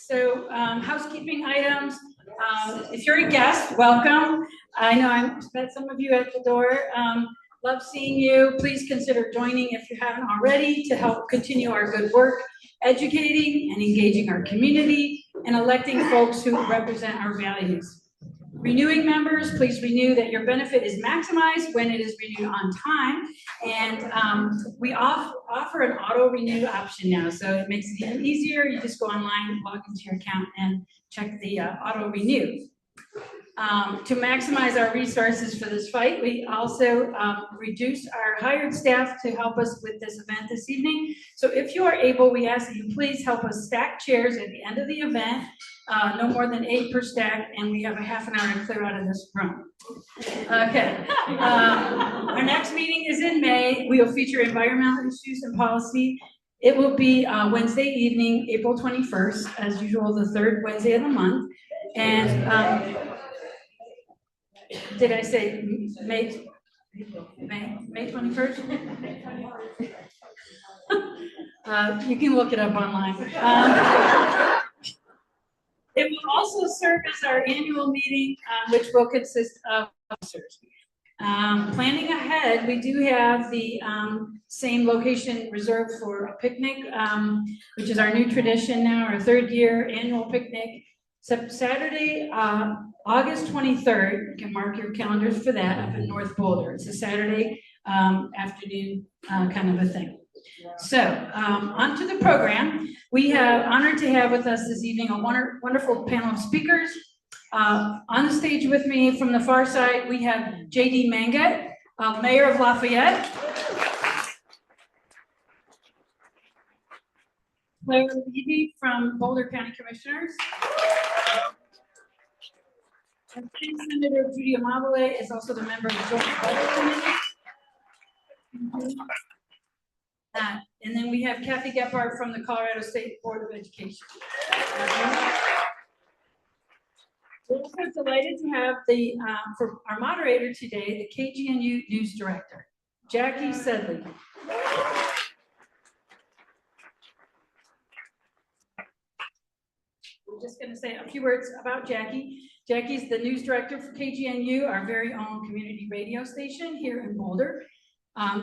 So housekeeping items. If you're a guest, welcome. I know I've met some of you at the door. Love seeing you. Please consider joining if you haven't already to help continue our good work, educating and engaging our community and electing folks who represent our values. Renewing members, please renew that your benefit is maximized when it is renewed on time. And we offer an auto renew option now, so it makes it even easier. You just go online, log into your account, and check the auto renew. To maximize our resources for this fight, we also reduced our hired staff to help us with this event this evening. So if you are able, we ask that you please help us stack chairs at the end of the event, no more than 8 per stack, and we have a half an hour to clear out of this room. Okay. Our next meeting is in May. We will feature environmental issues and policy. It will be Wednesday evening, April 21st, as usual, the third Wednesday of the month. And did I say May 21st? You can look it up online. It will also serve as our annual meeting, which will consist of officers. Planning ahead, we do have the same location reserved for a picnic, which is our new tradition now, our 3rd year annual picnic. Saturday, August 23rd, you can mark your calendars for that up in North Boulder. It's a Saturday afternoon kind of a thing. So, on to the program. We have honored to have with us this evening a wonderful panel of speakers. On the stage with me from the far side, we have J.D. Mangat, Mayor of Lafayette. Claire Levy from Boulder County Commissioners. And Senator Judy Amabile is also the member of the Joint Budget Committee. And then we have Kathy Gephardt from the Colorado State Board of Education. We're also delighted to have for our moderator today, the KGNU News Director, Jackie Sedley. I'm just going to say a few words about Jackie. Jackie's the news director for KGNU, our very own community radio station here in Boulder.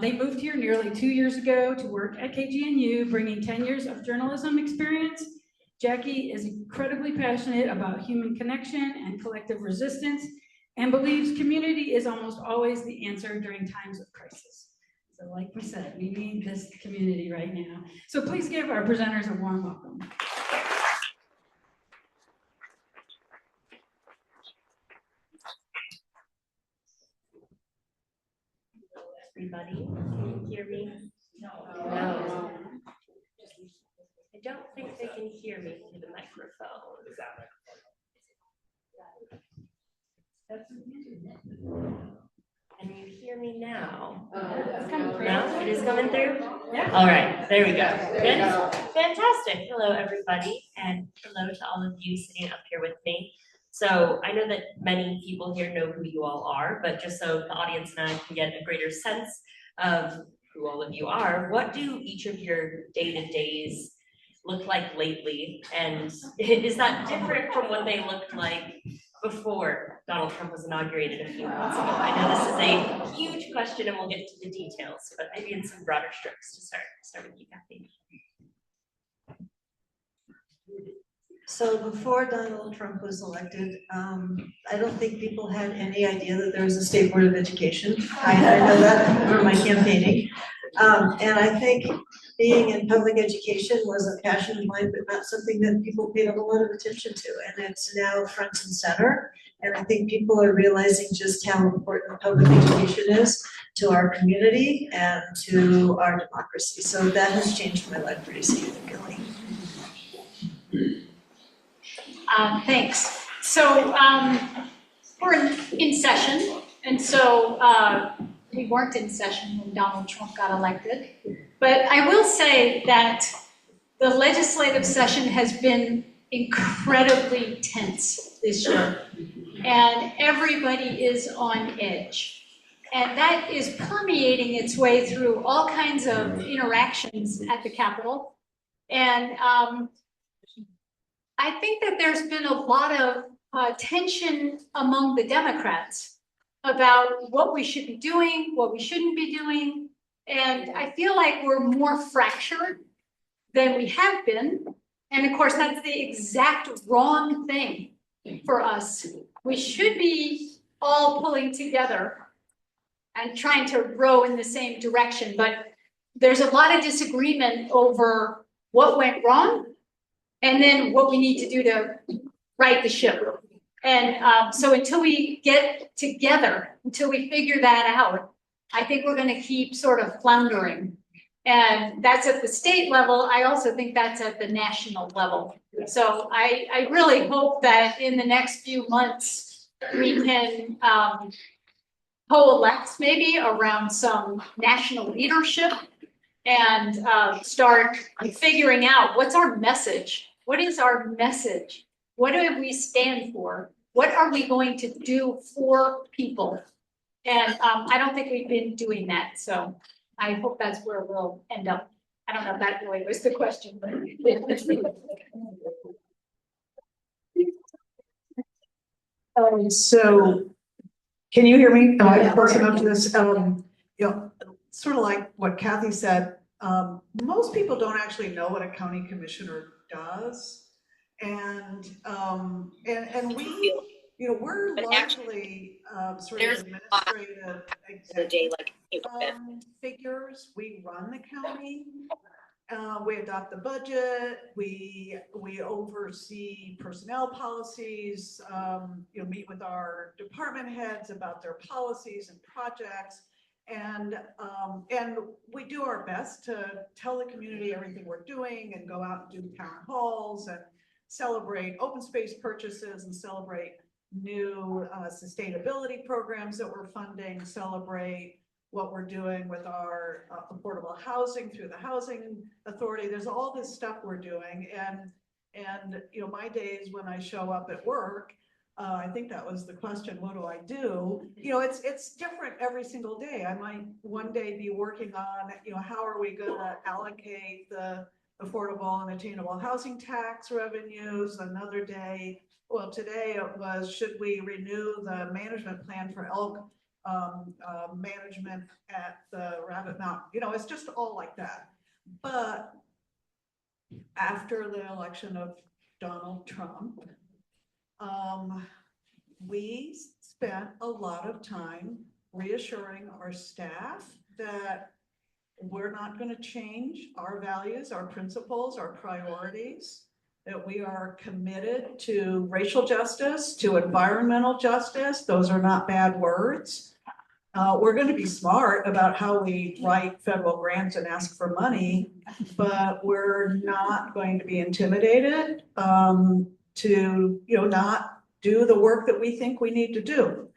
They moved here nearly 2 years ago to work at KGNU, bringing 10 years of journalism experience. Jackie is incredibly passionate about human connection and collective resistance and believes community is almost always the answer during times of crisis. So like we said, we need this community right now. So please give our presenters a warm welcome. Everybody, can you hear me? No. I don't think they can hear me through the microphone. Can you hear me now? No, it is coming through? Yeah. All right, there we go. Good. Fantastic. Hello, everybody, and hello to all of you sitting up here with me. So I know that many people here know who you all are, but just so the audience and I can get a greater sense of who all of you are, what do each of your day-to-days look like lately? And is that different from what they looked like before Donald Trump was inaugurated a few months ago? I know this is a huge question and we'll get to the details, but maybe in some broader strokes to start with you, Kathy. So before Donald Trump was elected, I don't think people had any idea that there was a state board of education. I know that from my campaigning. And I think being in public education was a passion of mine, but not something that people paid a whole lot of attention to. And it's now front and center. And I think people are realizing just how important public education is to our community and to our democracy. So that has changed my life pretty significantly. Thanks. So we're in session, and so we weren't in session when Donald Trump got elected. But I will say that the legislative session has been incredibly tense this year, and everybody is on edge. And that is permeating its way through all kinds of interactions at the Capitol. And I think that there's been a lot of tension among the Democrats about what we should be doing, what we shouldn't be doing. And I feel like we're more fractured than we have been. And of course, that's the exact wrong thing for us. We should be all pulling together and trying to row in the same direction. But there's a lot of disagreement over what went wrong and then what we need to do to right the ship. And so until we get together, until we figure that out, I think we're going to keep sort of floundering. And that's at the state level. I also think that's at the national level. So I really hope that in the next few months, we can coalesce maybe around some national leadership and start figuring out what's our message. What is our message? What do we stand for? What are we going to do for people? And I don't think we've been doing that. So I hope that's where we'll end up. I don't know if that really was the question, but. So can you hear me? Am I close enough to this? You know, sort of like what Kathy said, most people don't actually know what a county commissioner does. And we, you know, we're largely sort of administrative figures. We run the county. We adopt the budget. We oversee personnel policies. You know, meet with our department heads about their policies and projects. And we do our best to tell the community everything we're doing and go out and do town halls and celebrate open space purchases and celebrate new sustainability programs that we're funding, celebrate what we're doing with our affordable housing through the housing authority. There's all this stuff we're doing. And you know, my days when I show up at work, I think that was the question, what do I do? You know, it's different every single day. I might one day be working on, you know, how are we gonna allocate the affordable and attainable housing tax revenues? Another day, well, today it was, should we renew the management plan for elk management at the Rabbit Mountain? You know, it's just all like that. But after the election of Donald Trump, we spent a lot of time reassuring our staff that we're not going to change our values, our principles, our priorities, that we are committed to racial justice, to environmental justice. Those are not bad words. We're going to be smart about how we write federal grants and ask for money, but we're not going to be intimidated to, you know, not do the work that we think we need to do.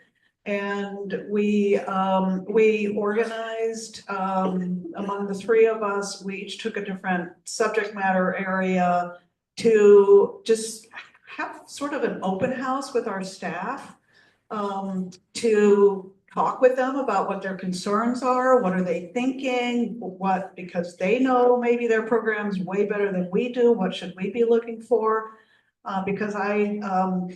And we organized among the three of us. We each took a different subject matter area to just have sort of an open house with our staff, to talk with them about what their concerns are, what are they thinking, what, because they know maybe their program's way better than we do, what should we be looking for? Because I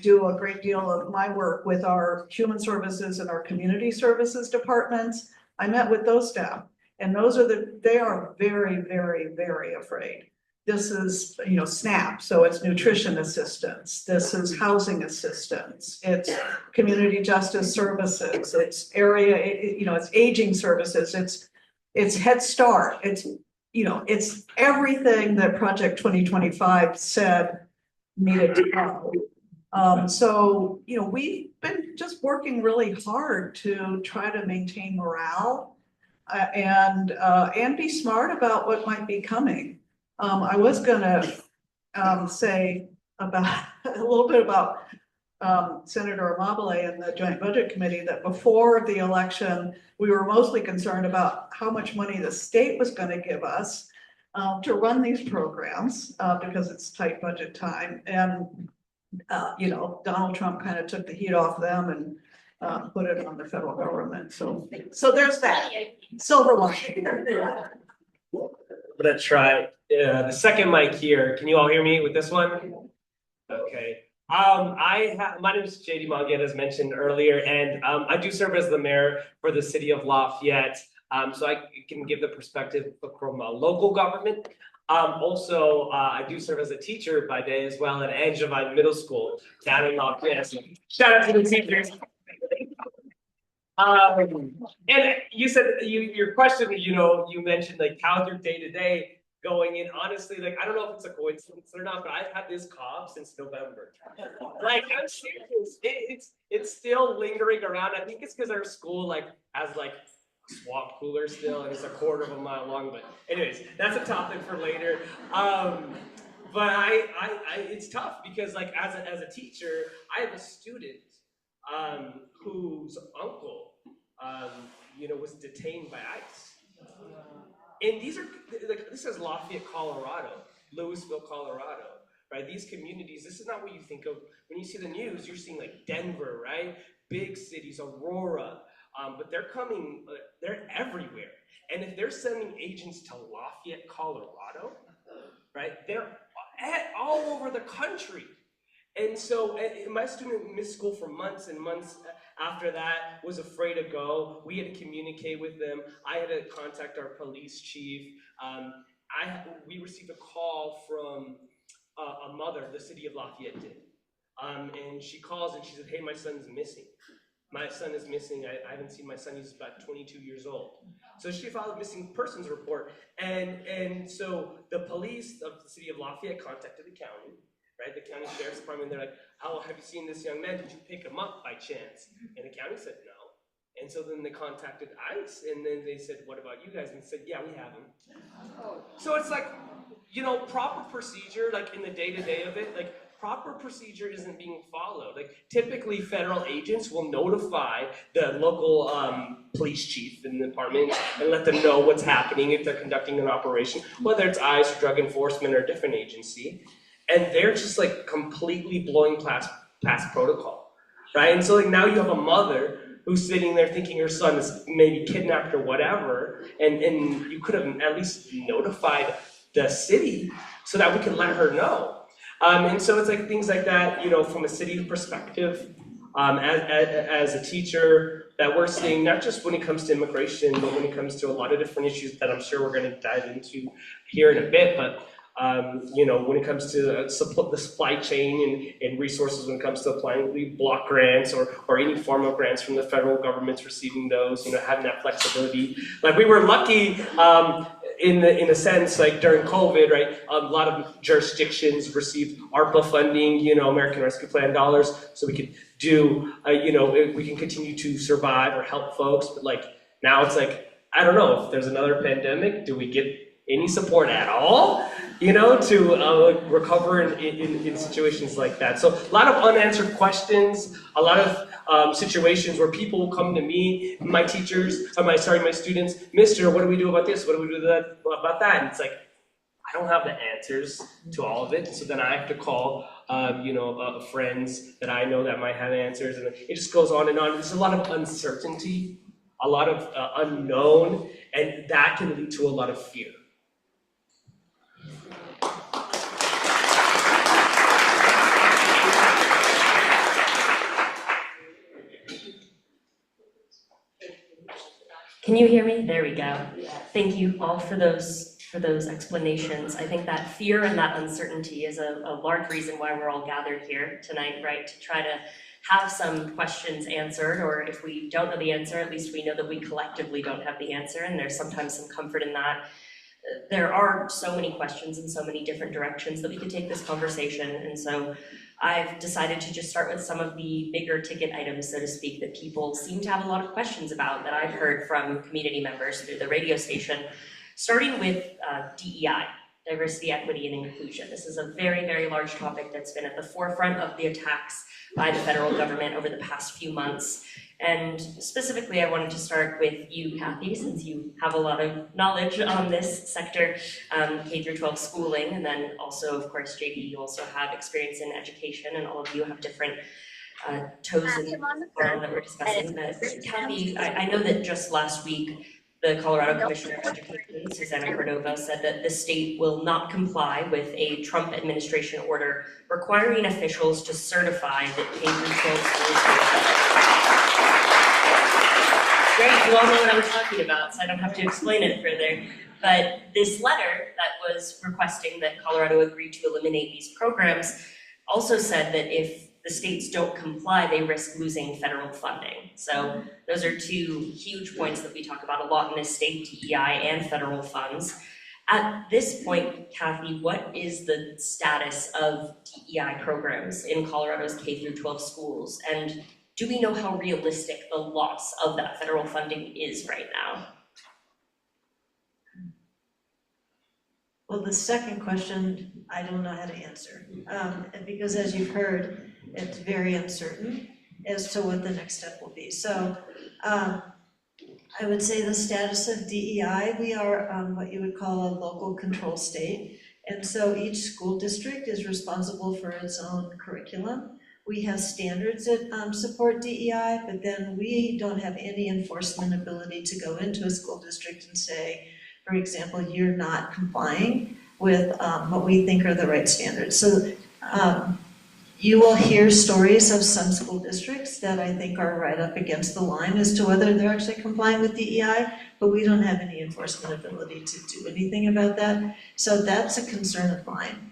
do a great deal of my work with our human services and our community services departments. I met with those staff, and those are they are very, very, very afraid. This is, you know, SNAP, so it's nutrition assistance. This is housing assistance. It's community justice services. It's area, you know, it's aging services. It's Head Start. It's, you know, it's everything that Project 2025 said needed to go. So, you know, we've been just working really hard to try to maintain morale and be smart about what might be coming. I was gonna say about a little bit about Senator Amabile and the Joint Budget Committee, that before the election, we were mostly concerned about how much money the state was going to give us to run these programs because it's tight budget time. And, you know, Donald Trump kind of took the heat off them and put it on the federal government. So there's that silver lining. I'm gonna try the second mic here. Can you all hear me with this one? Okay. My name is JD Monget, as mentioned earlier, and I do serve as the mayor for the city of Lafayette. So I can give the perspective from local government. Also, I do serve as a teacher by day as well at Angevine Middle School down in Lafayette. So shout out to the teachers. And you said your question, you mentioned like how's your day to day going in. Honestly, like I don't know if it's a coincidence or not, but I've had this cough since November. Like I'm serious, it's still lingering around. I think it's because our school like has like a swamp cooler still, and it's a quarter of a mile long. But anyways, that's a topic for later. But it's tough because like as a teacher, I have a student whose uncle was detained by ICE. And these are like this is Lafayette, Colorado, Louisville, Colorado, right? These communities, this is not what you think of when you see the news. You're seeing like Denver, right? Big cities, Aurora, but they're coming, they're everywhere. And if they're sending agents to Lafayette, Colorado, right? They're all over the country. And so my student missed school for months and months after that, was afraid to go. We had to communicate with them. I had to contact our police chief. We received a call from a mother, the city of Lafayette did. And she calls and she said, hey, my son's missing. My son is missing. I haven't seen my son. He's about 22 years old. So she filed a missing persons report. And so the police of the city of Lafayette contacted the county. Right, the county sheriff's department, they're like, oh, have you seen this young man? Did you pick him up by chance? And the county said no. And so then they contacted ICE, and then they said, what about you guys? And they said, yeah, we have him. So it's like, proper procedure, like in the day-to-day of it, like proper procedure isn't being followed. Like typically federal agents will notify the local police chief in the department and let them know what's happening if they're conducting an operation, whether it's ICE or drug enforcement or a different agency. And they're just like completely blowing past protocol, right? And so like now you have a mother who's sitting there thinking her son is maybe kidnapped or whatever, and you could have at least notified the city so that we could let her know. And so it's like things like that, from a city perspective, as a teacher, that we're seeing not just when it comes to immigration, but when it comes to a lot of different issues that I'm sure we're going to dive into here in a bit, but when it comes to the supply chain and resources, when it comes to applying block grants or any form of grants from the federal government's receiving those, having that flexibility. Like we were lucky in a sense, like during COVID, right? A lot of jurisdictions received ARPA funding, American Rescue Plan dollars, so we could do, we can continue to survive or help folks. But like now it's like, I don't know if there's another pandemic, do we get any support at all, to recover in situations like that. So a lot of unanswered questions, a lot of situations where people will come to me, my students, Mister, what do we do about this? What do we do about that? And it's like, I don't have the answers to all of it. So then I have to call, friends that I know that might have answers. And it just goes on and on. There's a lot of uncertainty, a lot of unknown, and that can lead to a lot of fear. Can you hear me? There we go. Thank you all for those explanations. I think that fear and that uncertainty is a large reason why we're all gathered here tonight, right? To try to have some questions answered, or if we don't know the answer, at least we know that we collectively don't have the answer, and there's sometimes some comfort in that. There are so many questions and so many different directions that we could take this conversation, and so I've decided to just start with some of the bigger ticket items, so to speak, that people seem to have a lot of questions about that I've heard from community members through the radio station, starting with DEI, diversity, equity, and inclusion. This is a very, very large topic that's been at the forefront of the attacks by the federal government over the past few months. And specifically, I wanted to start with you, Kathy, since you have a lot of knowledge on this sector, K through 12 schooling, and then also, of course, JD, you also have experience in education, and all of you have different toes in the world that we're discussing. But Kathy, I know that just last week, The Colorado Commissioner of Education, Susanna Cordova, said that the state will not comply with a Trump administration order requiring officials to certify that K-12 schools. Great, you all know what I'm talking about, so I don't have to explain it further. But this letter that was requesting that Colorado agree to eliminate these programs also said that if the states don't comply, they risk losing federal funding. So those are two huge points that we talk about a lot in this state, DEI and federal funds. At this point, Kathy, what is the status of DEI programs in Colorado's K-12 schools? And do we know how realistic the loss of that federal funding is right now? Well, the second question, I don't know how to answer. Because as you've heard, it's very uncertain as to what the next step will be. So I would say the status of DEI, we are what you would call a local control state. And so each school district is responsible for its own curriculum. We have standards that support DEI, but then we don't have any enforcement ability to go into a school district and say, for example, you're not complying with what we think are the right standards. So you will hear stories of some school districts that I think are right up against the line as to whether they're actually complying with DEI, but we don't have any enforcement ability to do anything about that. So that's a concern of mine.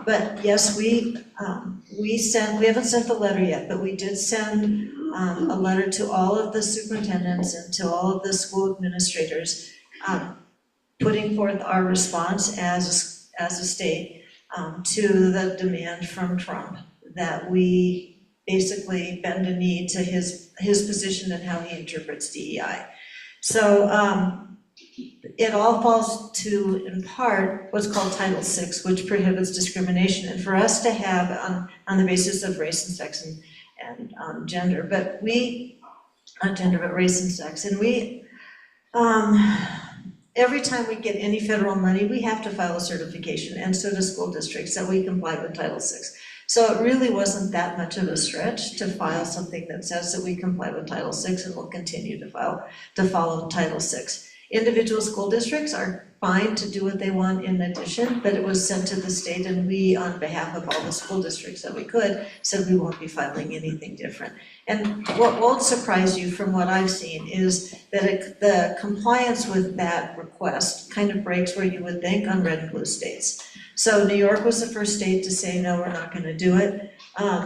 But yes, we haven't sent the letter yet, but we did send a letter to all of the superintendents and to all of the school administrators, putting forth our response as a state to the demand from Trump that we basically bend a knee to his position and how he interprets DEI. So it all falls to, in part, what's called Title VI, which prohibits discrimination. And for us to have on the basis of race and sex and gender, but not gender, but race and sex, and we, every time we get any federal money, we have to file a certification, and so do school districts, that we comply with Title VI. So it really wasn't that much of a stretch to file something that says that we comply with Title VI and will continue to follow Title VI. Individual school districts are fine to do what they want in addition, but it was sent to the state, and we, on behalf of all the school districts that we could, said we won't be filing anything different. And what won't surprise you from what I've seen is that the compliance with that request kind of breaks where you would think on red and blue states. So New York was the first state to say, no, we're not going to do it.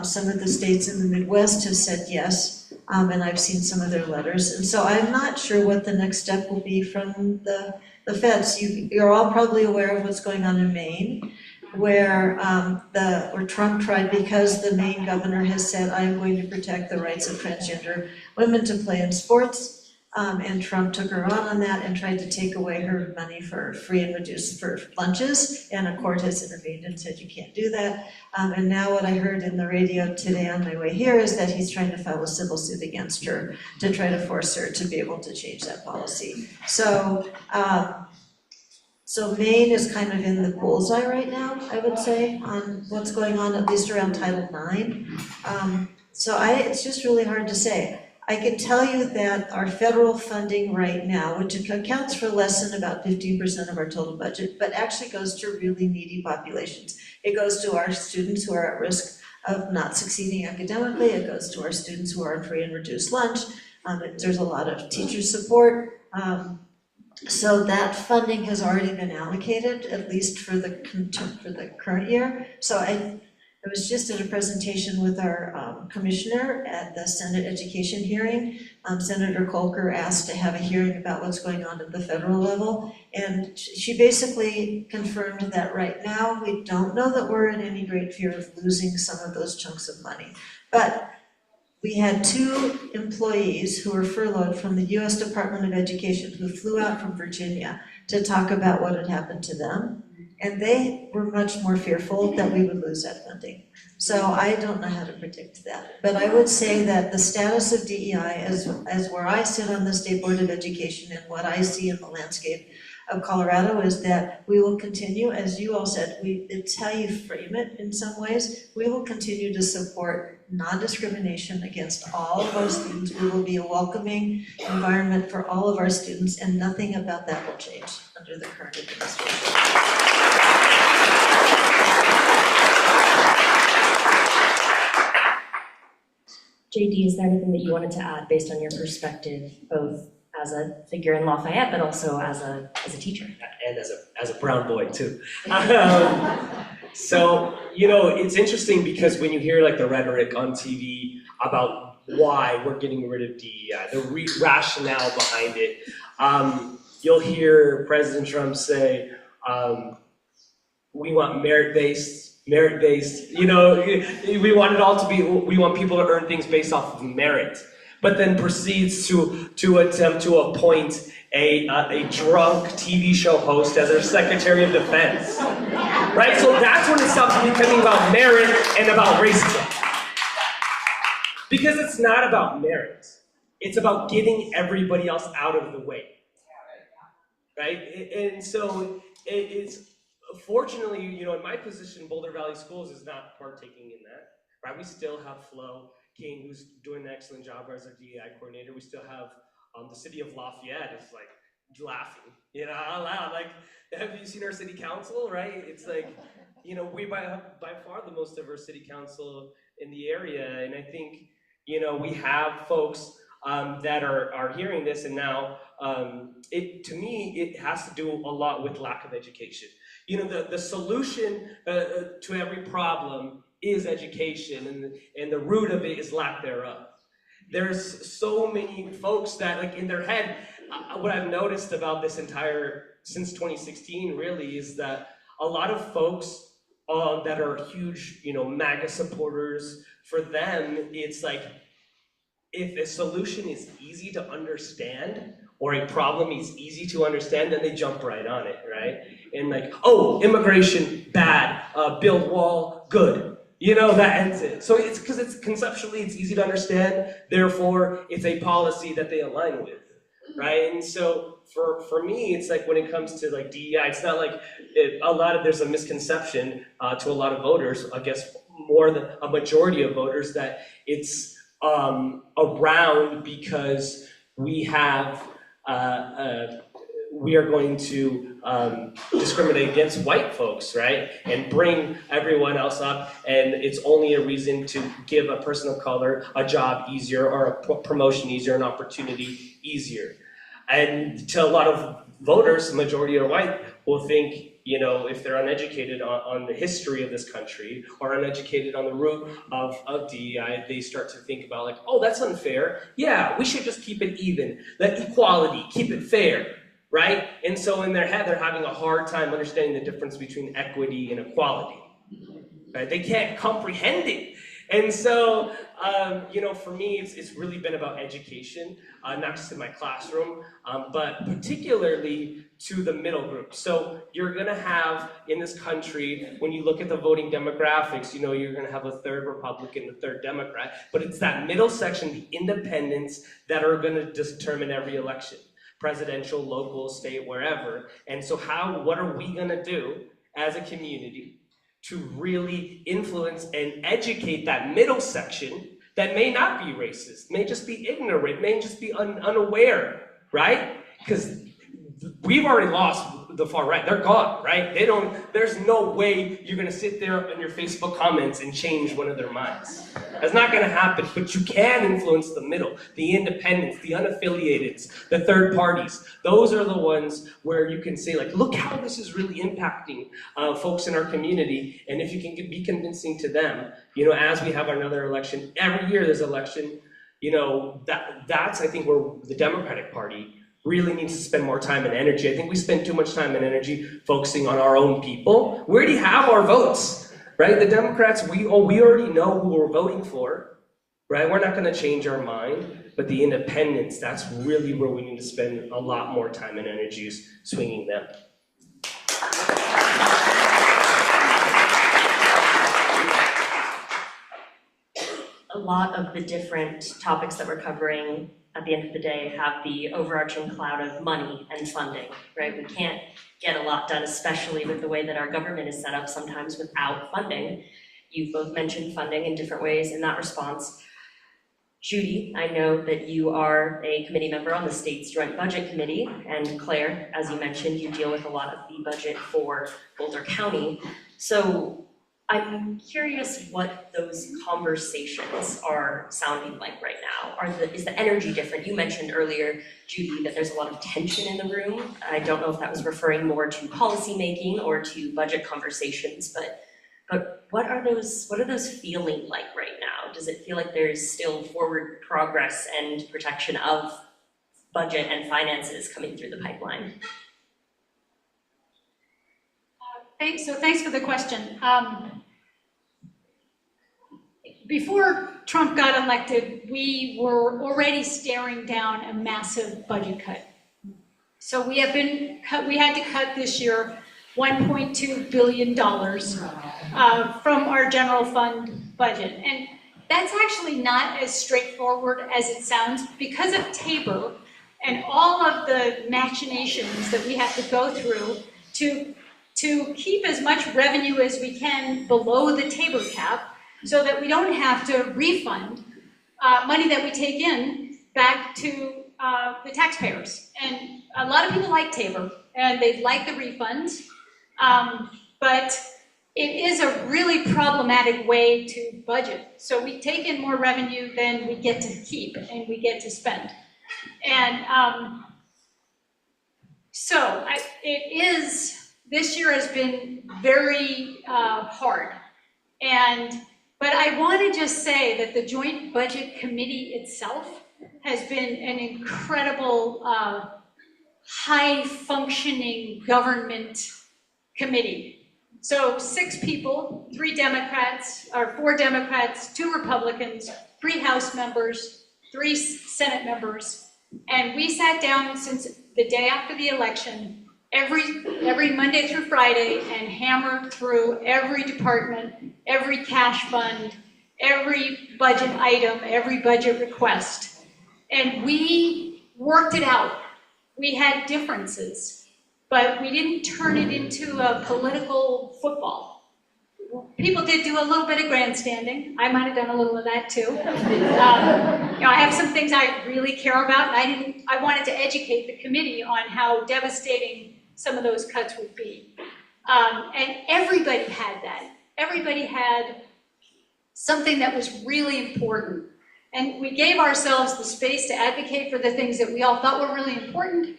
Some of the states in the Midwest have said yes, and I've seen some of their letters. And so I'm not sure what the next step will be from the feds. You're all probably aware of what's going on in Maine, where Trump tried, because the Maine governor has said, I'm going to protect the rights of transgender women to play in sports. And Trump took her on that and tried to take away her money for free and reduced for lunches, and a court has intervened and said you can't do that. And now what I heard in the radio today on my way here is that he's trying to file a civil suit against her to try to force her to be able to change that policy. So Maine is kind of in the bullseye right now, I would say, on what's going on, at least around Title IX. It's just really hard to say. I can tell you that our federal funding right now, which accounts for less than about 15% of our total budget, but actually goes to really needy populations. It goes to our students who are at risk of not succeeding academically. It goes to our students who are on free and reduced lunch. There's a lot of teacher support. So that funding has already been allocated, at least for the current year. So I was just at a presentation with our commissioner at the Senate Education hearing. Senator Kolker asked to have a hearing about what's going on at the federal level, and she basically confirmed that right now we don't know that we're in any great fear of losing some of those chunks of money. But we had 2 employees who were furloughed from the U.S. Department of Education who flew out from Virginia to talk about what had happened to them. And they were much more fearful that we would lose that funding. So I don't know how to predict that. But I would say that the status of DEI, as where I sit on the State Board of Education and what I see in the landscape of Colorado is that we will continue, as you all said, it's how you frame it in some ways. We will continue to support non-discrimination against all of our students. We will be a welcoming environment for all of our students, and nothing about that will change under the current administration. JD, is there anything that you wanted to add based on your perspective, both as a figure in Lafayette, but also as a teacher? And as a brown boy too. So, it's interesting because when you hear like the rhetoric on TV about why we're getting rid of DEI, the rationale behind it, you'll hear President Trump say, we want merit-based, we want it all to be, we want people to earn things based off of merit, but then proceeds to attempt to appoint a drunk TV show host as their Secretary of Defense, right? So that's when it stops becoming about merit and about racism. Because it's not about merit, it's about getting everybody else out of the way, right? And so it's, fortunately, in my position, Boulder Valley Schools is not partaking in that, right? We still have Flo King, who's doing an excellent job as our DEI coordinator. We still have the city of Lafayette is like laughing, out loud. Like, have you seen our city council, right? It's like, we by far the most diverse city council in the area. And I think, we have folks that are hearing this, and now, to me, it has to do a lot with lack of education. The solution to every problem is education, and the root of it is lack thereof. There's so many folks that, like, in their head, what I've noticed about this since 2016 really is that a lot of folks that are huge, MAGA supporters, for them, it's like, if a solution is easy to understand, or a problem is easy to understand, then they jump right on it, right? And like, oh, immigration, bad, build wall, good. That ends it. So it's because it's conceptually, it's easy to understand, therefore it's a policy that they align with, right? And so for me, it's like when it comes to like DEI, it's not like there's a misconception to a lot of voters, I guess more than a majority of voters, that it's around because we are going to discriminate against white folks, right? And bring everyone else up, and it's only a reason to give a person of color a job easier, or a promotion easier, an opportunity easier. And to a lot of voters, majority are white, will think, if they're uneducated on the history of this country, or uneducated on the root of DEI, they start to think about like, oh, that's unfair. Yeah, we should just keep it even. Let equality, keep it fair, right? And so in their head, they're having a hard time understanding the difference between equity and equality, right? They can't comprehend it. And so, for me, it's really been about education, not just in my classroom, but particularly to the middle group. So you're gonna have, in this country, when you look at the voting demographics, you're gonna have a third Republican, a third Democrat, but it's that middle section, the independents, that are gonna determine every election, presidential, local, state, wherever. And so what are we gonna do as a community to really influence and educate that middle section that may not be racist, may just be ignorant, may just be unaware, right? Because we've already lost the far right. They're gone, right? There's no way you're gonna sit there in your Facebook comments and change one of their minds. That's not gonna happen, but you can influence the middle, the independents, the unaffiliateds, the third parties. Those are the ones where you can say like, look how this is really impacting folks in our community. And if you can be convincing to them, as we have another election, every year there's an election, that's I think where the Democratic Party really needs to spend more time and energy. I think we spend too much time and energy focusing on our own people. We already have our votes, right? The Democrats, we already know who we're voting for, right? We're not gonna change our mind, but the independents, that's really where we need to spend a lot more time and energy is swinging them. A lot of the different topics that we're covering at the end of the day, have the overarching cloud of money and funding, right? We can't get a lot done, especially with the way that our government is set up sometimes without funding. You've both mentioned funding in different ways in that response. Judy, I know that you are a committee member on the state's Joint Budget Committee, and Claire, as you mentioned, you deal with a lot of the budget for Boulder County. So I'm curious what those conversations are sounding like right now. Is the energy different? You mentioned earlier, Judy, that there's a lot of tension in the room. I don't know if that was referring more to policy making or to budget conversations, but what are those feeling like right now? Does it feel like there's still forward progress and protection of budget and finances coming through the pipeline? Thanks for the question. Before Trump got elected, we were already staring down a massive budget cut. So we had to cut this year $1.2 billion from our general fund budget. And that's actually not as straightforward as it sounds because of Tabor and all of the machinations that we have to go through to keep as much revenue as we can below the Tabor cap so that we don't have to refund money that we take in back to the taxpayers. And a lot of people like Tabor and they like the refunds, but it is a really problematic way to budget. So we take in more revenue than we get to keep and we get to spend. And this year has been very hard. But I want to just say that the Joint Budget Committee itself has been an incredible, high-functioning government committee. So 6 people, 4 Democrats, 2 Republicans, 3 House members, 3 Senate members, and we sat down since the day after the election every Monday through Friday and hammered through every department, every cash fund, every budget item, every budget request. And we worked it out. We had differences, but we didn't turn it into a political football. People did do a little bit of grandstanding. I might have done a little of that too. I have some things I really care about, and I wanted to educate the committee on how devastating some of those cuts would be. And everybody had that. Everybody had something that was really important. And we gave ourselves the space to advocate for the things that we all thought were really important.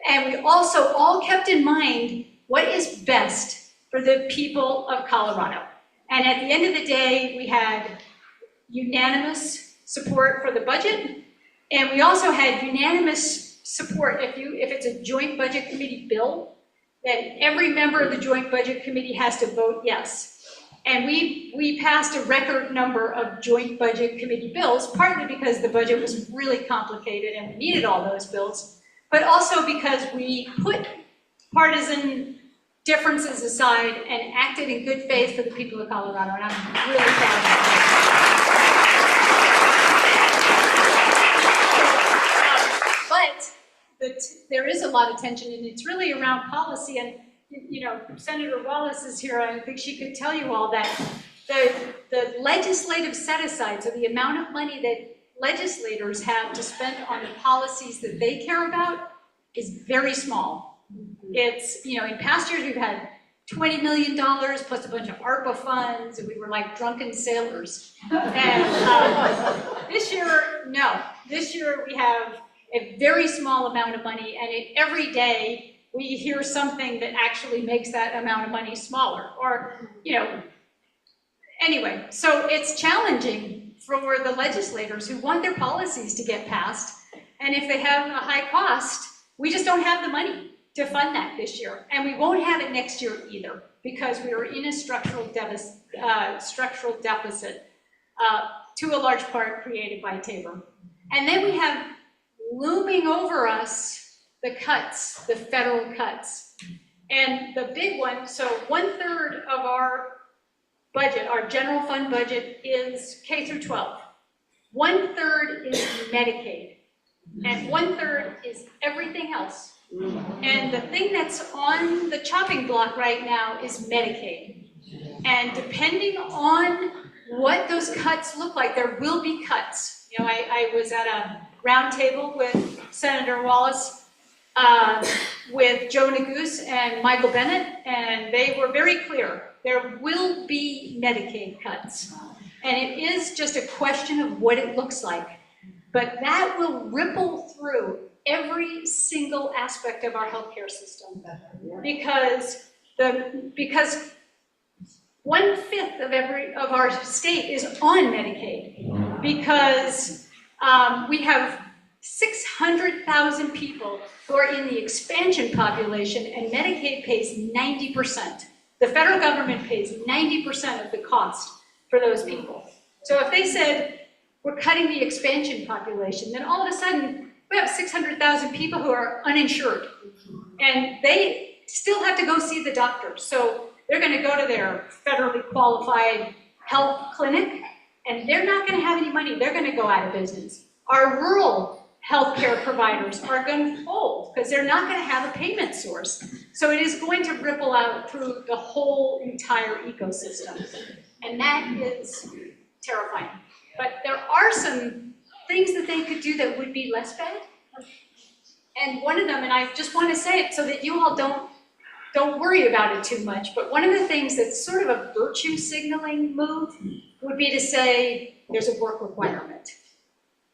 And we also all kept in mind what is best for the people of Colorado. And at the end of the day, we had unanimous support for the budget. And we also had unanimous support if it's a Joint Budget Committee bill, then every member of the Joint Budget Committee has to vote yes. And we passed a record number of Joint Budget Committee bills, partly because the budget was really complicated and we needed all those bills, but also because we put partisan differences aside and acted in good faith for the people of Colorado, and I'm really proud of that. But there is a lot of tension, and it's really around policy. And Senator Wallace is here. I think she could tell you all that the legislative set-aside, so the amount of money that legislators have to spend on the policies that they care about, is very small. It's, in past years we've had $20 million plus a bunch of ARPA funds, and we were like drunken sailors. And this year, no. This year we have a very small amount of money, and every day we hear something that actually makes that amount of money smaller. Or, anyway, so it's challenging for the legislators who want their policies to get passed, and if they have a high cost, we just don't have the money to fund that this year, and we won't have it next year either, because we are in a structural deficit to a large part created by Tabor. And then we have looming over us the cuts, the federal cuts. And the big one, so 1/3 of our budget, our general fund budget, is K through 12. 1/3 is Medicaid. And 1/3 is everything else. And the thing that's on the chopping block right now is Medicaid. And depending on what those cuts look like, there will be cuts. You know, I was at a round table with Senator Wallace, with Joe Neguse and Michael Bennett, and they were very clear. There will be Medicaid cuts. And it is just a question of what it looks like. But that will ripple through every single aspect of our healthcare system. Because 1/5 of our state is on Medicaid. Because we have 600,000 people who are in the expansion population, and Medicaid pays 90%. The federal government pays 90% of the cost for those people. So if they said, we're cutting the expansion population, then all of a sudden, we have 600,000 people who are uninsured. And they still have to go see the doctor. So they're gonna go to their federally qualified health clinic, and they're not gonna have any money. They're gonna go out of business. Our rural healthcare providers are going to fold because they're not going to have a payment source. So it is going to ripple out through the whole entire ecosystem. And that is terrifying. But there are some things that they could do that would be less bad. And one of them, and I just want to say it so that you all don't worry about it too much, but one of the things that's sort of a virtue signaling move would be to say there's a work requirement.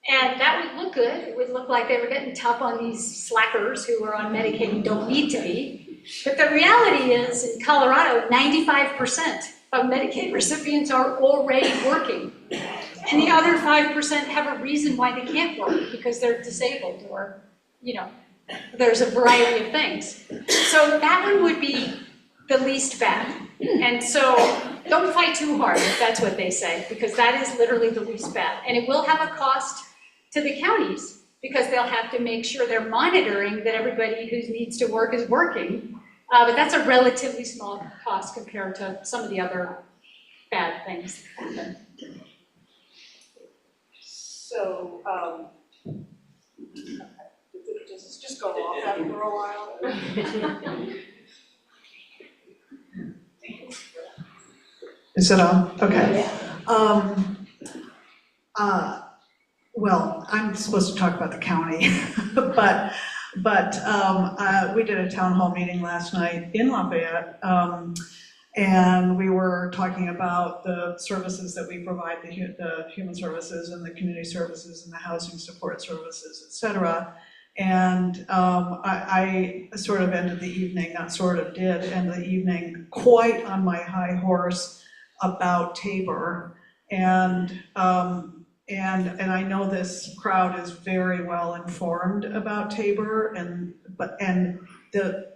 And that would look good. It would look like they were getting tough on these slackers who are on Medicaid and don't need to be. But the reality is, in Colorado, 95% of Medicaid recipients are already working. And the other 5% have a reason why they can't work, because they're disabled or, you know, there's a variety of things. So that one would be the least bad. And so don't fight too hard if that's what they say, because that is literally the least bad. And it will have a cost to the counties, because they'll have to make sure they're monitoring that everybody who needs to work is working. But that's a relatively small cost compared to some of the other bad things that happen. So, does this just go off after a while? Is it on? Okay. Well, I'm supposed to talk about the county, but we did a town hall meeting last night in Lafayette, and we were talking about the services that we provide, the human services and the community services and the housing support services, et cetera. And I sort of ended the evening, not sort of did end the evening quite on my high horse about Tabor. And I know this crowd is very well informed about Tabor, and the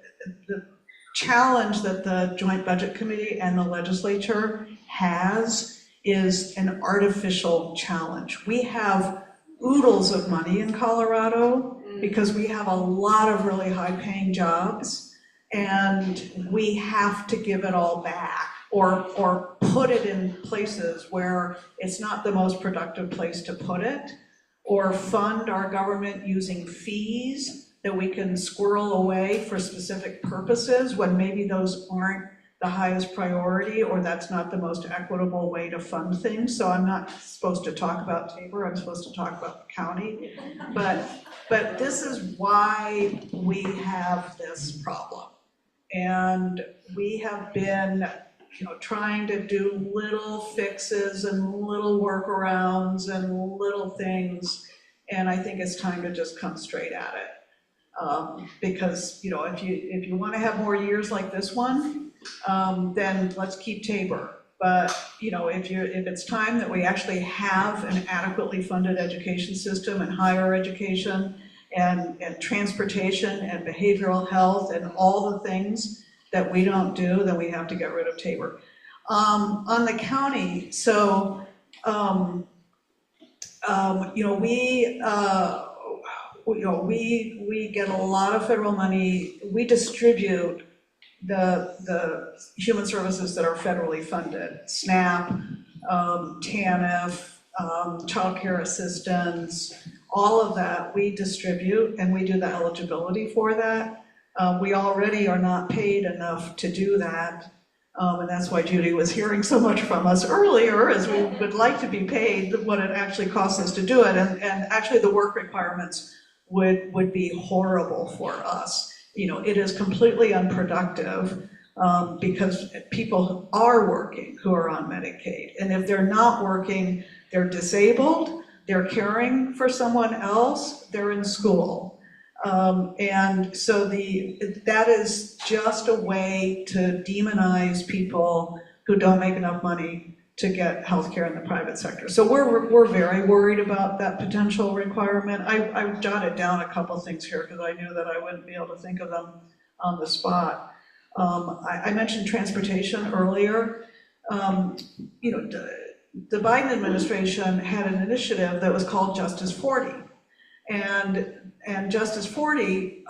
challenge that the Joint Budget Committee and the legislature has is an artificial challenge. We have oodles of money in Colorado because we have a lot of really high-paying jobs, and we have to give it all back or put it in places where it's not the most productive place to put it, or fund our government using fees that we can squirrel away for specific purposes when maybe those aren't the highest priority, or that's not the most equitable way to fund things. So I'm not supposed to talk about Tabor, I'm supposed to talk about the county. But this is why we have this problem. And we have been trying to do little fixes and little workarounds and little things, and I think it's time to just come straight at it. Because if you want to have more years like this one, then let's keep Tabor. But if it's time that we actually have an adequately funded education system and higher education and transportation and behavioral health and all the things that we don't do, then we have to get rid of Tabor. On the county, so we get a lot of federal money. We distribute the human services that are federally funded: SNAP, TANF, child care assistance, All of that we distribute and we do the eligibility for that. We already are not paid enough to do that. And that's why Judy was hearing so much from us earlier, as we would like to be paid what it actually costs us to do it. And actually the work requirements would be horrible for us. You know, it is completely unproductive because people are working who are on Medicaid. And if they're not working, they're disabled, they're caring for someone else, they're in school. And so that is just a way to demonize people who don't make enough money to get healthcare in the private sector. So we're very worried about that potential requirement. I jotted down a couple things here because I knew that I wouldn't be able to think of them on the spot. I mentioned transportation earlier. You know, the Biden administration had an initiative that was called Justice 40. And Justice 40,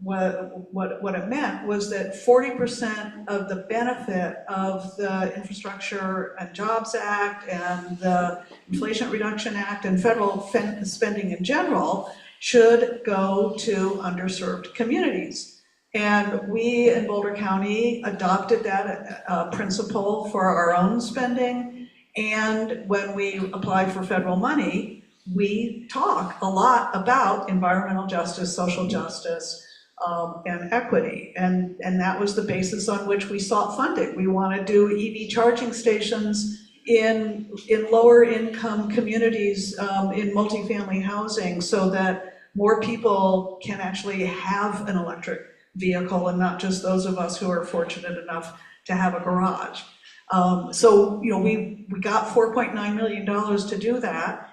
what it meant was that 40% of the benefit of the Infrastructure and Jobs Act and the Inflation Reduction Act and federal spending in general should go to underserved communities. And we in Boulder County adopted that principle for our own spending. And when we apply for federal money, we talk a lot about environmental justice, social justice, and equity. And that was the basis on which we sought funding. We want to do EV charging stations in lower income communities, in multifamily housing, so that more people can actually have an electric vehicle and not just those of us who are fortunate enough to have a garage. So, you know, we got $4.9 million to do that.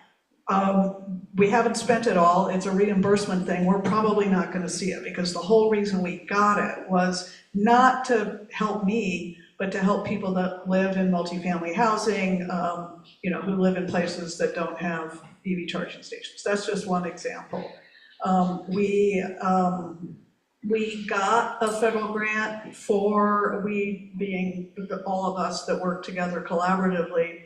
We haven't spent it all. It's a reimbursement thing. We're probably not going to see it because the whole reason we got it was not to help me, but to help people that live in multifamily housing, you know, who live in places that don't have EV charging stations. That's just one example. We got a federal grant for, we being all of us that work together collaboratively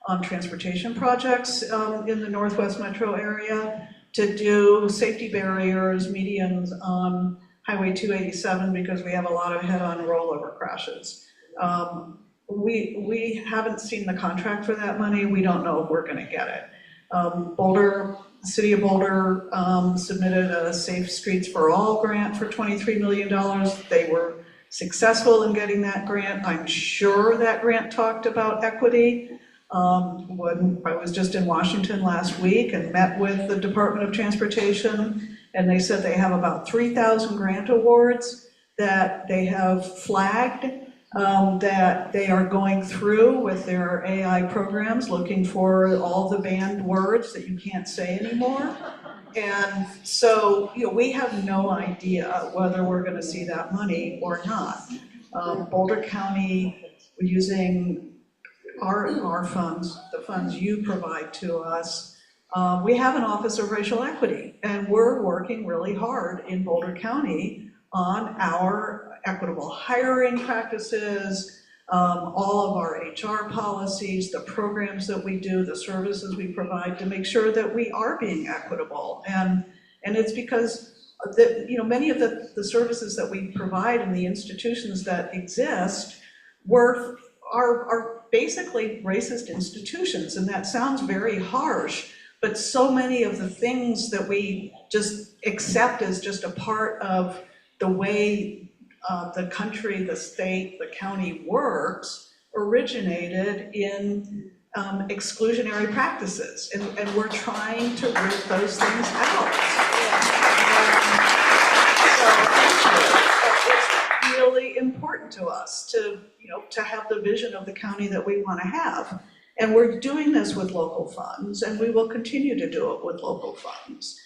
on transportation projects in the Northwest metro area to do safety barriers, medians on Highway 287 because we have a lot of head-on rollover crashes. We haven't seen the contract for that money. We don't know if we're going to get it. City of Boulder submitted a Safe Streets for All grant for $23 million. They were successful in getting that grant. I'm sure that grant talked about equity. When I was just in Washington last week and met with the Department of Transportation, and they said they have about 3,000 grant awards that they have flagged, that they are going through with their AI programs, looking for all the banned words that you can't say anymore. And so, you know, we have no idea whether we're going to see that money or not. Boulder County, we're using our funds, the funds you provide to us. We have an Office of Racial Equity, and we're working really hard in Boulder County on our equitable hiring practices, all of our HR policies, the programs that we do, the services we provide to make sure that we are being equitable. And it's because you know, many of the services that we provide in the institutions that exist are basically racist institutions, and that sounds very harsh, but so many of the things that we just accept as just a part of the way the country, the state, the county works originated in exclusionary practices, and we're trying to root those things out. It's really important to us to, you know, to have the vision of the county that we want to have. And we're doing this with local funds, and we will continue to do it with local funds.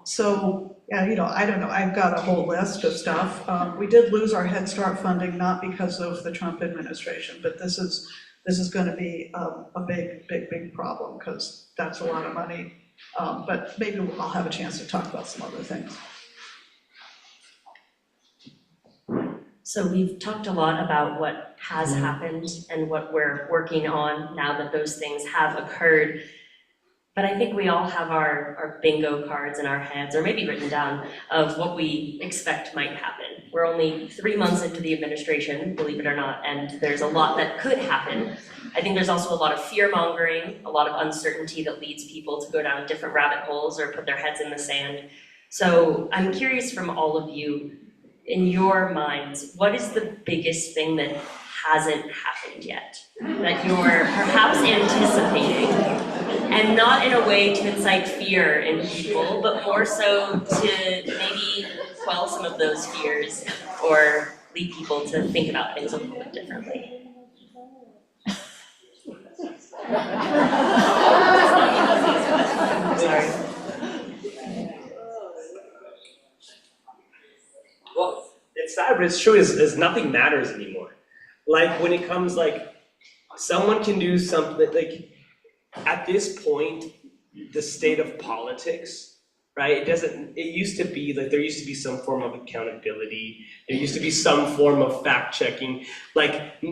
So, yeah, you know, I don't know, I've got a whole list of stuff. We did lose our Head Start funding, not because of the Trump administration, but this is going to be a big problem, because that's a lot of money. But maybe I'll have a chance to talk about some other things. So we've talked a lot about what has happened and what we're working on now that those things have occurred. But I think we all have our bingo cards in our heads, or maybe written down, of what we expect might happen. We're only 3 months into the administration, believe it or not, and there's a lot that could happen. I think there's also a lot of fear-mongering, a lot of uncertainty that leads people to go down different rabbit holes or put their heads in the sand. So I'm curious from all of you, in your minds, what is the biggest thing that hasn't happened yet, that you're perhaps anticipating? And not in a way to incite fear in people, but more so to maybe quell some of those fears or lead people to think about things a little bit differently. Sorry. Well, it's sad, but it's true, is nothing matters anymore. Like, when it comes, like, someone can do something, like, at this point, the state of politics, right? It used to be, like, there used to be some form of accountability, there used to be some form of fact-checking, like,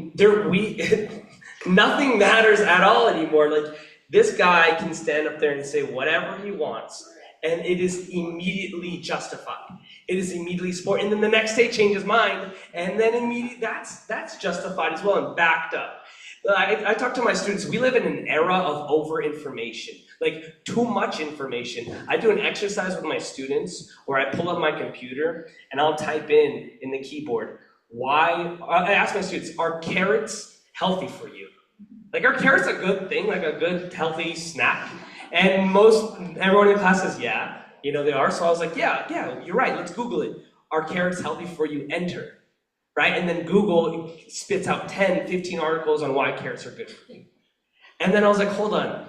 nothing matters at all anymore. Like, this guy can stand up there and say whatever he wants, and it is immediately justified. It is immediately support, and then the next day change his mind, and then immediately that's justified as well and backed up. I talk to my students, we live in an era of over-information, like too much information. I do an exercise with my students where I pull up my computer and I'll type in the keyboard, I ask my students, are carrots healthy for you? Like, are carrots a good thing, like a good healthy snack? And everyone in the class says, yeah, they are. So I was like, yeah, you're right, let's Google it. Are carrots healthy for you? Enter. Right? And then Google spits out 10, 15 articles on why carrots are good for you. And then I was like, hold on.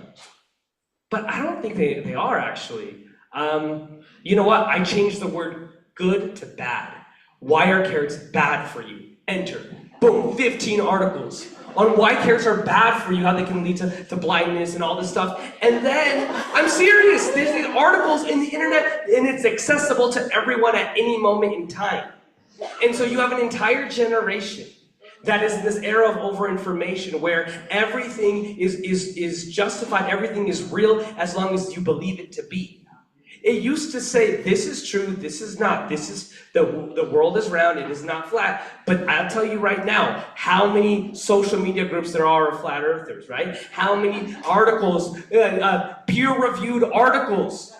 But I don't think they are, actually. You know what? I changed the word good to bad. Why are carrots bad for you? Enter. Boom, 15 articles on why carrots are bad for you, how they can lead to blindness and all this stuff. And then, I'm serious, there's these articles in the internet, and it's accessible to everyone at any moment in time. And so you have an entire generation that is in this era of over-information where everything is justified, everything is real as long as you believe it to be. It used to say, this is true, this is not, the world is round, it is not flat. But I'll tell you right now, how many social media groups there are of flat earthers, right? How many articles, peer-reviewed articles,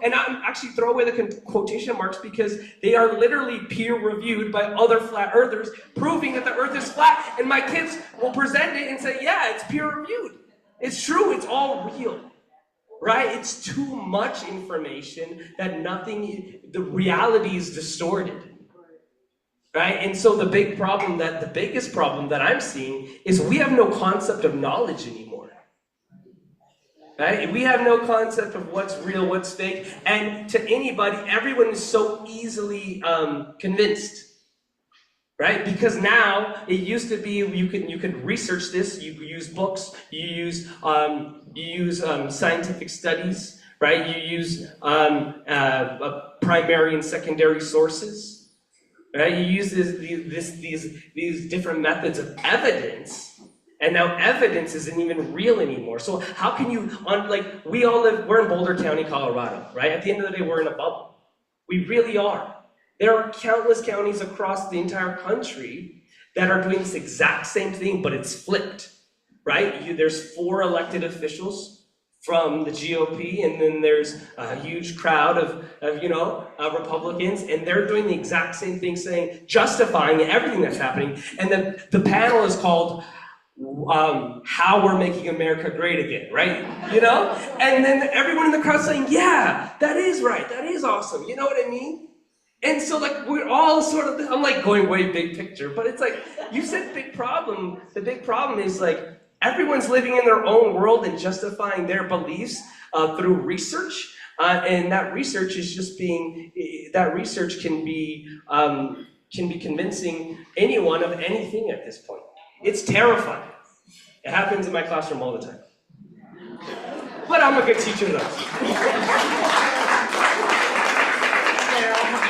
and I'm actually throw away the quotation marks because they are literally peer-reviewed by other flat earthers, proving that the earth is flat, and my kids will present it and say, yeah, it's peer-reviewed. It's true, it's all real. Right? It's too much information that the reality is distorted. Right? And so the biggest problem that I'm seeing is we have no concept of knowledge anymore. Right? We have no concept of what's real, what's fake, and to anybody, everyone is so easily convinced. Right? Because now, it used to be you could research this, you use books, you use scientific studies, right? You use primary and secondary sources, right? You use these different methods of evidence, and now evidence isn't even real anymore. So how can you, we're in Boulder County, Colorado, right? At the end of the day, we're in a bubble. We really are. There are countless counties across the entire country that are doing this exact same thing, but it's flipped, right? There's 4 elected officials from the GOP, and then there's a huge crowd of Republicans, and they're doing the exact same thing, justifying everything that's happening. And then the panel is called How We're Making America Great Again, right? And then everyone in the crowd saying, yeah, that is right, that is awesome, you know what I mean? And so, we're all sort of, I'm going way big picture, but it's you said big problem. The big problem is, everyone's living in their own world and justifying their beliefs through research. And that research is just that research can be convincing anyone of anything at this point. It's terrifying. It happens in my classroom all the time. But I'm a good teacher, though.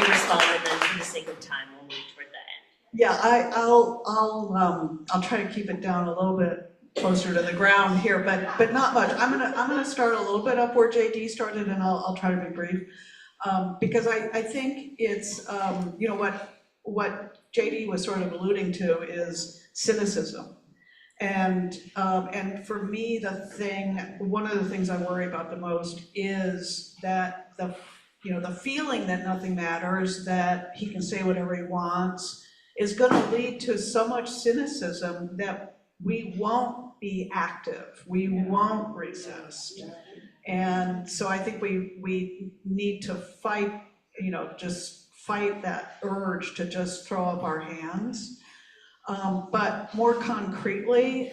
Respond, and then for the sake of time, we'll move toward the end. Yeah, I'll try to keep it down a little bit closer to the ground here, but not much. I'm gonna start a little bit up where JD started, and I'll try to be brief. Because I think it's, you know, what JD was sort of alluding to is cynicism. And for me, one of the things I worry about the most is that the feeling that nothing matters, that he can say whatever he wants, is gonna lead to so much cynicism that we won't be active, we won't resist. And so I think we need to fight, you know, just fight that urge to just throw up our hands. But more concretely,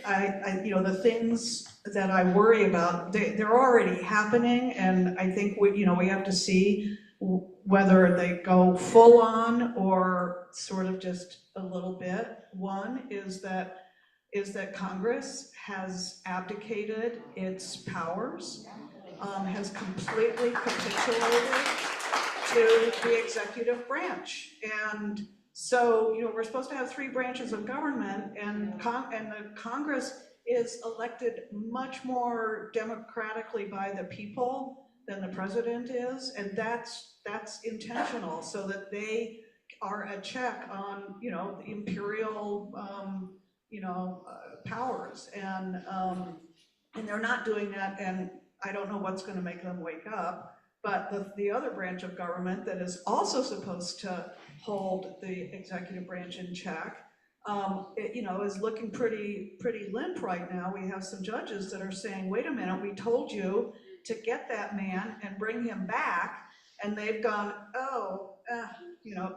you know, the things that I worry about, they're already happening, and I think we have to see whether they go full on or sort of just a little bit. One is that Congress has abdicated its powers, has completely capitulated to the executive branch. And so, you know, we're supposed to have 3 branches of government, and the Congress is elected much more democratically by the people than the president is, and that's intentional, so that they are a check on, you know, the imperial, powers, and they're not doing that, and I don't know what's going to make them wake up. But the other branch of government that is also supposed to hold the executive branch in check, is looking pretty limp right now. We have some judges that are saying, wait a minute, we told you to get that man and bring him back, and they've gone,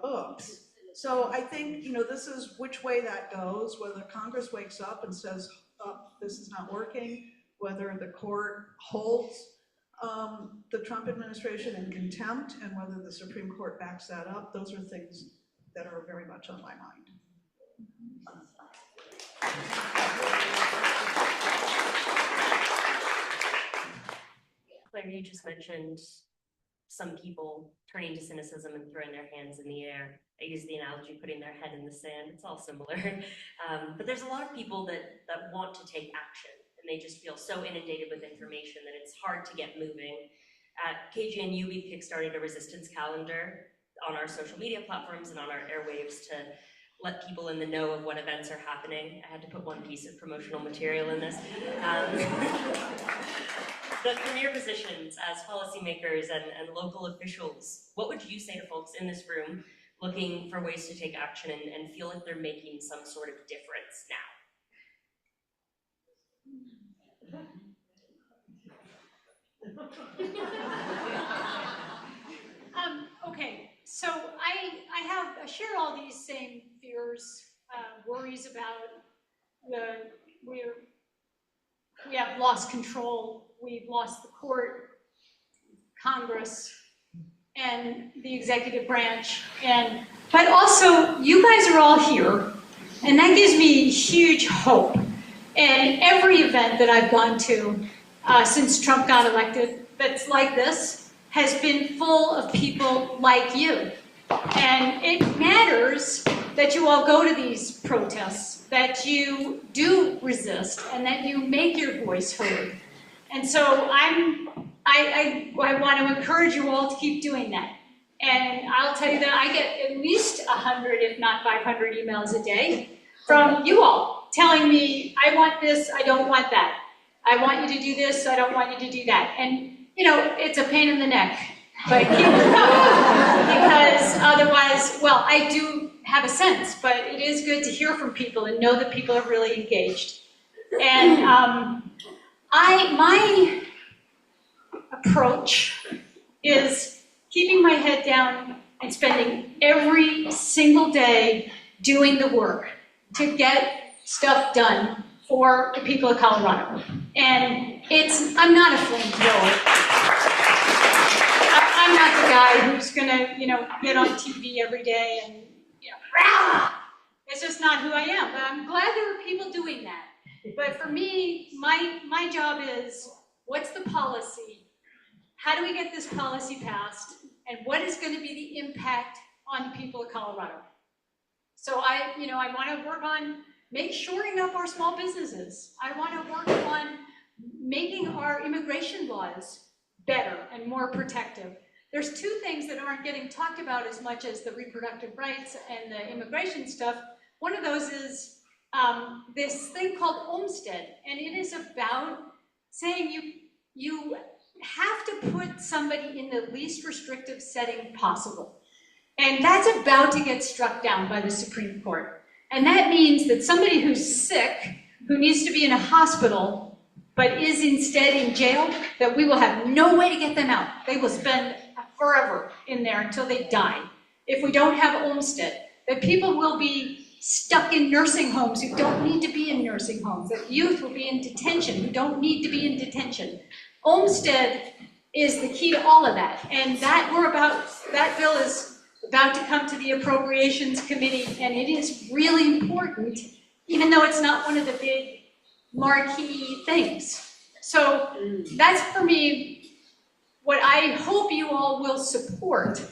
oops. So I think, you know, this is which way that goes, whether Congress wakes up and says, oh, this is not working, whether the court holds the Trump administration in contempt, and whether the Supreme Court backs that up. Those are things that are very much on my mind. Claire, you just mentioned some people turning to cynicism and throwing their hands in the air. I use the analogy putting their head in the sand. It's all similar. But there's a lot of people that want to take action, and they just feel so inundated with information that it's hard to get moving. At KGNU, we've kickstarted a resistance calendar on our social media platforms and on our airwaves to let people in the know of what events are happening. I had to put one piece of promotional material in this. But from your positions as policymakers and local officials, what would you say to folks in this room looking for ways to take action and feel like they're making some sort of difference now? Okay, so I share all these same fears, worries about we have lost control, we've lost the court, Congress, and the executive branch, but also you guys are all here, and that gives me huge hope. And every event that I've gone to since Trump got elected that's like this has been full of people like you. And it matters that you all go to these protests, that you do resist, and that you make your voice heard. And so I want to encourage you all to keep doing that. And I'll tell you that I get at least 100, if not 500 emails a day from you all telling me, I want this, I don't want that. I want you to do this, I don't want you to do that. And, you know, it's a pain in the neck, but keep it going. Because otherwise, well, I do have a sense, but it is good to hear from people and know that people are really engaged. And my approach is keeping my head down and spending every single day doing the work to get stuff done for the people of Colorado. And I'm not a flamethrower. I'm not the guy who's gonna, get on TV every day and, rah! It's just not who I am, but I'm glad there are people doing that. But for me, my job is, what's the policy? How do we get this policy passed? And what is gonna be the impact on the people of Colorado? So I want to work on shoring up our small businesses. I want to work on making our immigration laws better and more protective. There's two things that aren't getting talked about as much as the reproductive rights and the immigration stuff. One of those is this thing called Olmstead, and it is about saying you have to put somebody in the least restrictive setting possible. And that's about to get struck down by the Supreme Court. And that means that somebody who's sick, who needs to be in a hospital, but is instead in jail, that we will have no way to get them out. They will spend forever in there until they die if we don't have Olmstead. That people will be stuck in nursing homes who don't need to be in nursing homes. That youth will be in detention who don't need to be in detention. Olmstead is the key to all of that. And that bill is about to come to the Appropriations Committee, and it is really important, even though it's not one of the big marquee things. So that's, for me, what I hope you all will support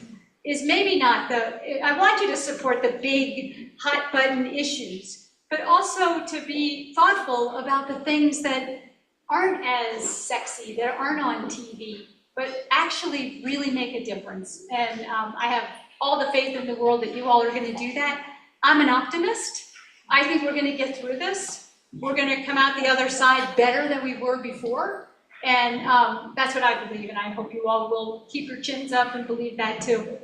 is maybe not I want you to support the big hot button issues, but also to be thoughtful about the things that aren't as sexy, that aren't on TV, but actually really make a difference. And I have all the faith in the world that you all are going to do that. I'm an optimist. I think we're going to get through this. We're going to come out the other side better than we were before. And that's what I believe, and I hope you all will keep your chins up and believe that too.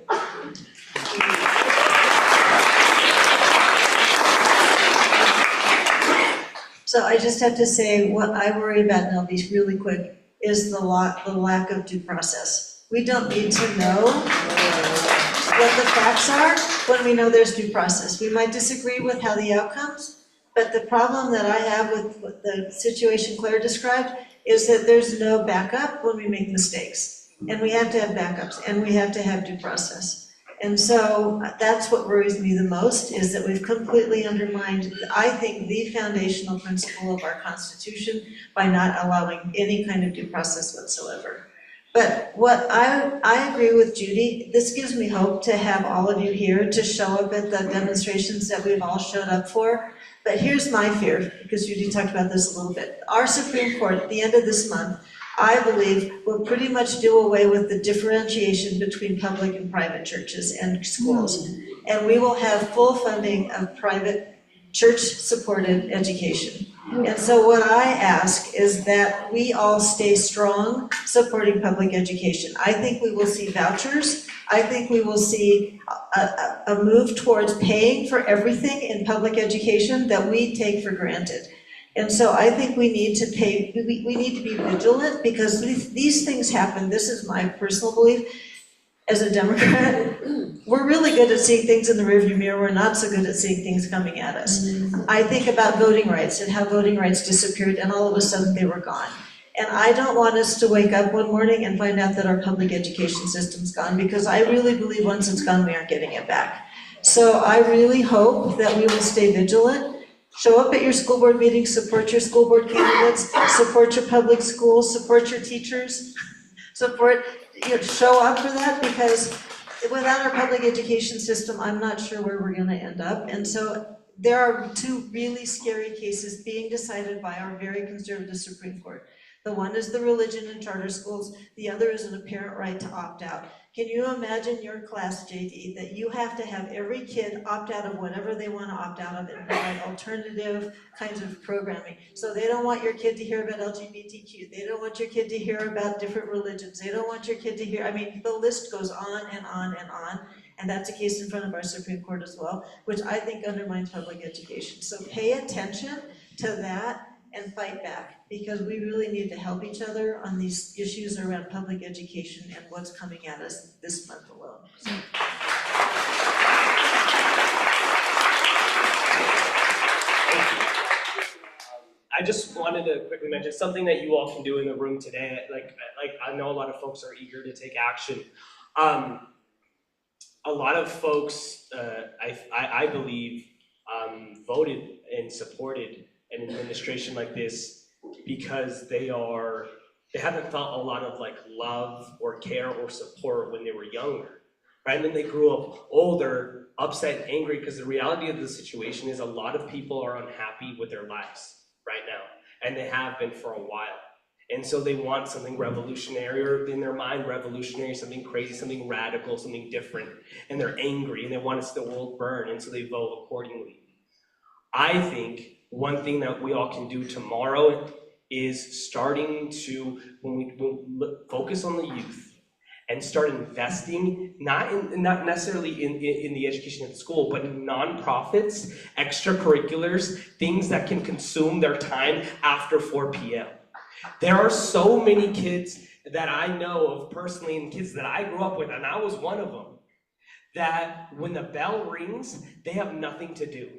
So I just have to say, what I worry about, and I'll be really quick, is the lack of due process. We don't need to know what the facts are when we know there's due process. We might disagree with how the outcomes, but the problem that I have with the situation Claire described is that there's no backup when we make mistakes. And we have to have backups, and we have to have due process. And so that's what worries me the most, is that we've completely undermined, I think, the foundational principle of our Constitution by not allowing any kind of due process whatsoever. But what I agree with Judy, this gives me hope to have all of you here to show up at the demonstrations that we've all showed up for. But here's my fear, because Judy talked about this a little bit. Our Supreme Court, at the end of this month, I believe, will pretty much do away with the differentiation between public and private churches and schools. And we will have full funding of private church-supported education. And so what I ask is that we all stay strong supporting public education. I think we will see vouchers. I think we will see a move towards paying for everything in public education that we take for granted. And so I think we need to we need to be vigilant, because these things happen. This is my personal belief. As a Democrat, we're really good at seeing things in the rearview mirror. We're not so good at seeing things coming at us. I think about voting rights and how voting rights disappeared, and all of a sudden they were gone. And I don't want us to wake up one morning and find out that our public education system's gone, because I really believe once it's gone, we aren't getting it back. So I really hope that we will stay vigilant. Show up at your school board meetings, support your school board candidates, support your public schools, support your teachers, show up for that, because without our public education system, I'm not sure where we're gonna end up. And so there are two really scary cases being decided by our very conservative Supreme Court. The one is the religion and charter schools, the other is an apparent right to opt out. Can you imagine your class, JD, that you have to have every kid opt out of whatever they want to opt out of and provide alternative kinds of programming? So they don't want your kid to hear about LGBTQ. They don't want your kid to hear about different religions. They don't want your kid to hear, I mean, the list goes on and on and on. And that's a case in front of our Supreme Court as well, which I think undermines public education. So pay attention to that and fight back, because we really need to help each other on these issues around public education and what's coming at us this month alone. I just wanted to quickly mention something that you all can do in the room today. Like I know a lot of folks are eager to take action. A lot of folks, I believe, voted and supported an administration like this because they haven't felt a lot of like love or care or support when they were younger. right? And then they grew up older, upset, angry, because the reality of the situation is a lot of people are unhappy with their lives right now, and they have been for a while. And so they want something revolutionary, or in their mind, revolutionary, something crazy, something radical, something different. And they're angry and they want to see the world burn, and so they vote accordingly. I think one thing that we all can do tomorrow is starting to, when we focus on the youth and start investing, not necessarily in the education at school, but in nonprofits, extracurriculars, things that can consume their time after 4 p.m. There are so many kids that I know of personally, and kids that I grew up with, and I was one of them, that when the bell rings, they have nothing to do.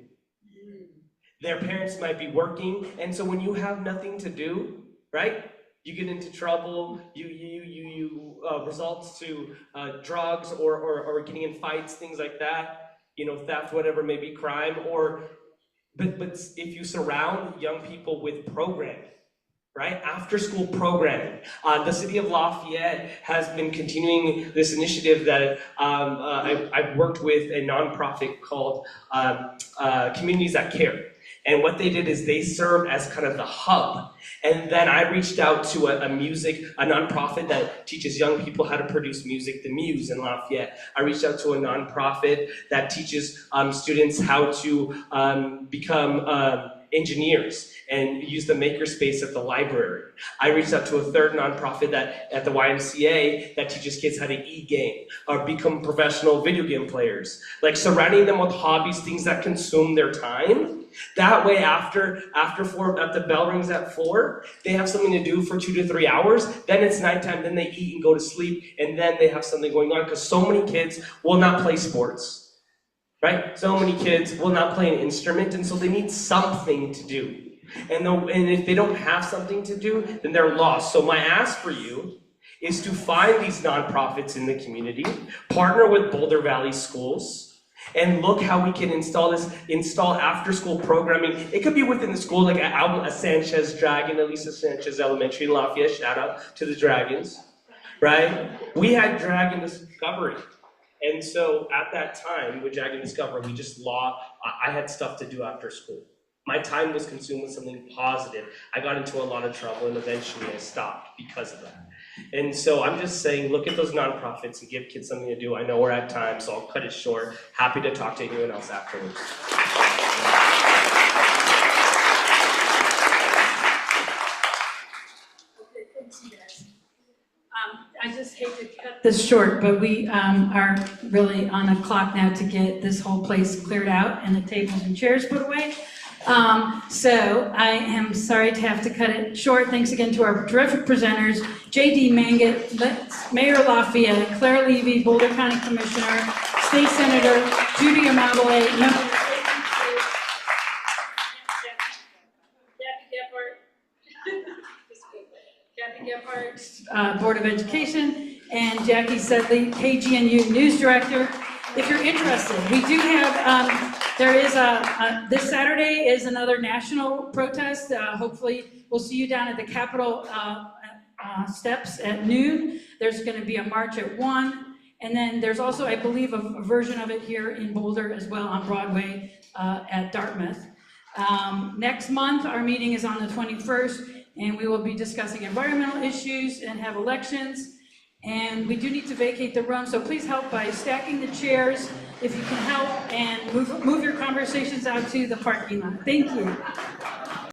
Their parents might be working, and so when you have nothing to do, right? You get into trouble, you results to drugs or getting in fights, things like that, theft, whatever, maybe crime, but if you surround young people with programming, right? After school programming. The city of Lafayette has been continuing this initiative that I've worked with a nonprofit called Communities That Care. And what they did is they served as kind of the hub. And then I reached out to a nonprofit that teaches young people how to produce music, the Muse in Lafayette. I reached out to a nonprofit that teaches students how to become engineers and use the makerspace at the library. I reached out to a third nonprofit at the YMCA that teaches kids how to e-game or become professional video game players. Like surrounding them with hobbies, things that consume their time. That way after 4, if the bell rings at 4, they have something to do for 2 to 3 hours, then it's nighttime, then they eat and go to sleep, and then they have something going on, because so many kids will not play sports, right? So many kids will not play an instrument, and so they need something to do. And if they don't have something to do, then they're lost. So my ask for you is to find these nonprofits in the community, partner with Boulder Valley Schools, and look how we can install after-school programming. It could be within the school, like a Sanchez Dragon, Elisa Sanchez Elementary in Lafayette, shout out to the Dragons, right? We had Dragon Discovery. And so at that time, with Dragon Discovery, I had stuff to do after school. My time was consumed with something positive. I got into a lot of trouble, and eventually I stopped because of that. And so I'm just saying, look at those nonprofits and give kids something to do. I know we're at time, so I'll cut it short. Happy to talk to anyone else afterwards. I just hate to cut this short, but we are really on a clock now to get this whole place cleared out and the tables and chairs put away. So I am sorry to have to cut it short. Thanks again to our terrific presenters, J.D. Mangat, Mayor Lafayette, Claire Levy, Boulder County Commissioner, State Senator Judy Amabile, Kathy Gephardt, Board of Education, and Jackie Sedley, KGNU News Director. If you're interested, we do have, there is this Saturday is another national protest. Hopefully we'll see you down at the Capitol steps at noon. There's going to be a march at 1. And then there's also, I believe, a version of it here in Boulder as well on Broadway at Dartmouth. Next month, our meeting is on the 21st, and we will be discussing environmental issues and have elections. And we do need to vacate the room, so please help by stacking the chairs if you can help, and move your conversations out to the parking lot. Thank you.